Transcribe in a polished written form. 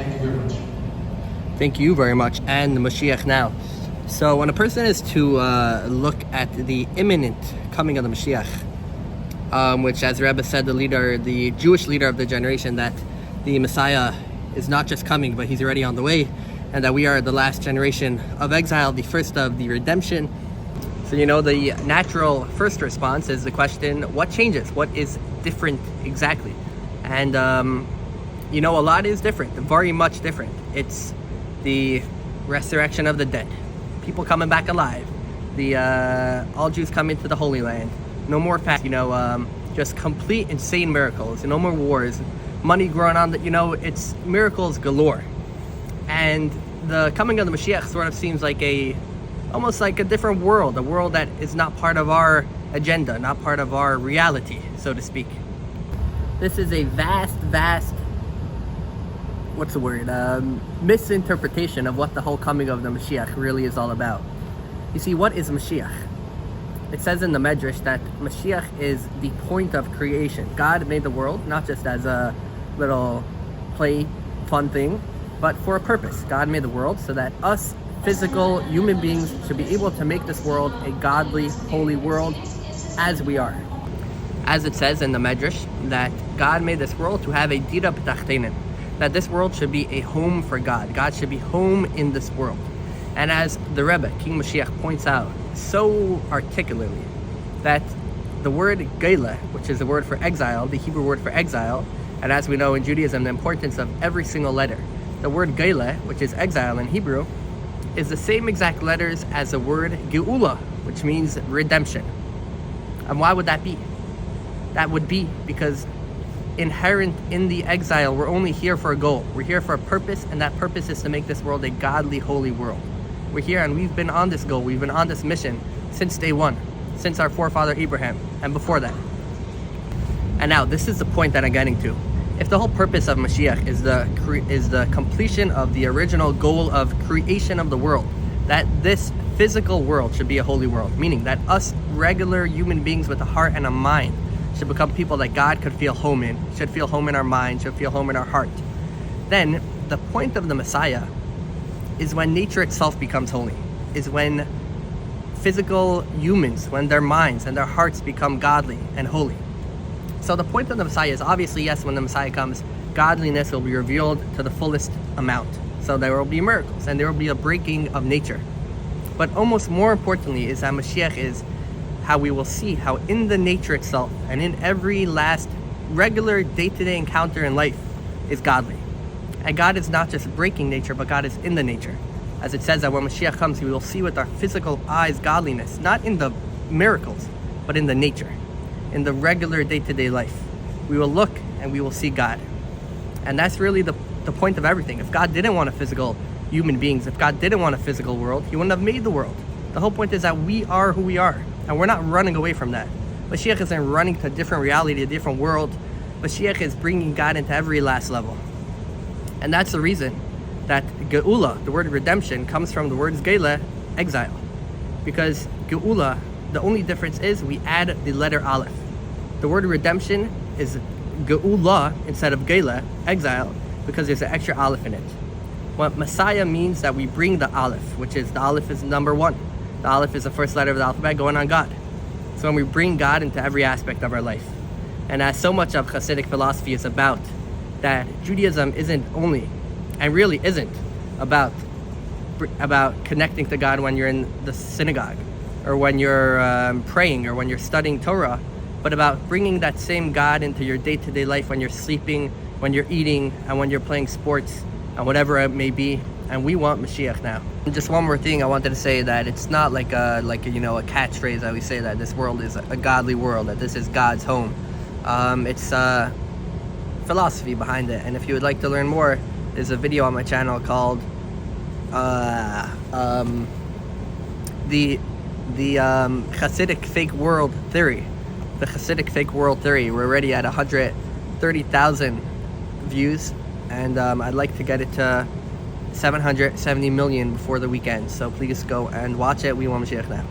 Thank you very much. Thank you very much, and the Moshiach now. So when a person is to look at the imminent coming of the Moshiach, which, as Rebbe said, the Jewish leader of the generation, that the Messiah is not just coming, but he's already on the way, and that we are the last generation of exile, the first of the redemption. So, the natural first response is the question, what changes? What is different exactly? And, a lot is different, very much different. It's the resurrection of the dead, people coming back alive, all Jews come into the Holy Land, no more fast, just complete insane miracles, no more wars, money growing on, it's miracles galore. And the coming of the Mashiach sort of seems like almost like a different world, a world that is not part of our agenda, not part of our reality, so to speak. This is a vast, misinterpretation of what the whole coming of the Mashiach really is all about. You see, what is Mashiach? It says in the Medrash that Mashiach is the point of creation. God made the world not just as a little play, fun thing, but for a purpose. God made the world so that us physical human beings should be able to make this world a godly, holy world as we are. As it says in the Medrash, that God made this world to have a dira b'tachtenim, that this world should be a home for God. God should be home in this world. And as the Rebbe, King Moshiach, points out so articulately, that the word geila, which is the word for exile, the Hebrew word for exile, and as we know in Judaism, the importance of every single letter, the word geila, which is exile in Hebrew, is the same exact letters as the word geula, which means redemption. And why would that be? That would be because inherent in the exile, we're only here for a goal. We're here for a purpose, and that purpose is to make this world a godly, holy world. We're here and we've been on this goal, we've been on this mission since day one, since our forefather Abraham, and before that. And now, this is the point that I'm getting to. If the whole purpose of Mashiach is the completion of the original goal of creation of the world, that this physical world should be a holy world, meaning that us regular human beings with a heart and a mind should become people that God could feel home in, should feel home in our mind, should feel home in our heart, then the point of the Messiah is when nature itself becomes holy, is when physical humans, when their minds and their hearts become godly and holy. So the point of the Messiah is obviously, yes, when the Messiah comes, godliness will be revealed to the fullest amount. So there will be miracles and there will be a breaking of nature. But almost more importantly is that Mashiach is how we will see how in the nature itself and in every last regular day-to-day encounter in life is godly. And God is not just breaking nature, but God is in the nature. As it says that when Mashiach comes, we will see with our physical eyes godliness, not in the miracles, but in the nature, in the regular day-to-day life. We will look and we will see God. And that's really the point of everything. If God didn't want a physical human beings, if God didn't want a physical world, he wouldn't have made the world. The whole point is that we are who we are, and we're not running away from that. Mashiach isn't running to a different reality, a different world. Mashiach is bringing God into every last level. And that's the reason that Geula, the word redemption, comes from the words Geila, exile. Because Geula, the only difference is we add the letter Aleph. The word redemption is Geula instead of Geila, exile, because there's an extra Aleph in it. What Messiah means that we bring the Aleph, which is the Aleph is number one. The Aleph is the first letter of the alphabet going on God. So when we bring God into every aspect of our life. And as so much of Hasidic philosophy is about, that Judaism isn't only, and really isn't, about connecting to God when you're in the synagogue, or when you're praying, or when you're studying Torah, but about bringing that same God into your day-to-day life when you're sleeping, when you're eating, and when you're playing sports, and whatever it may be. And we want Mashiach now. And just one more thing I wanted to say, that it's not like a catchphrase that we say that this world is a godly world, that this is God's home. It's philosophy behind it. And if you would like to learn more, there's a video on my channel called the Hasidic fake world theory. The Hasidic fake world theory. We're already at 130,000 views, and I'd like to get it to 770 million before the weekend. So please go and watch it. We want Moshiach now.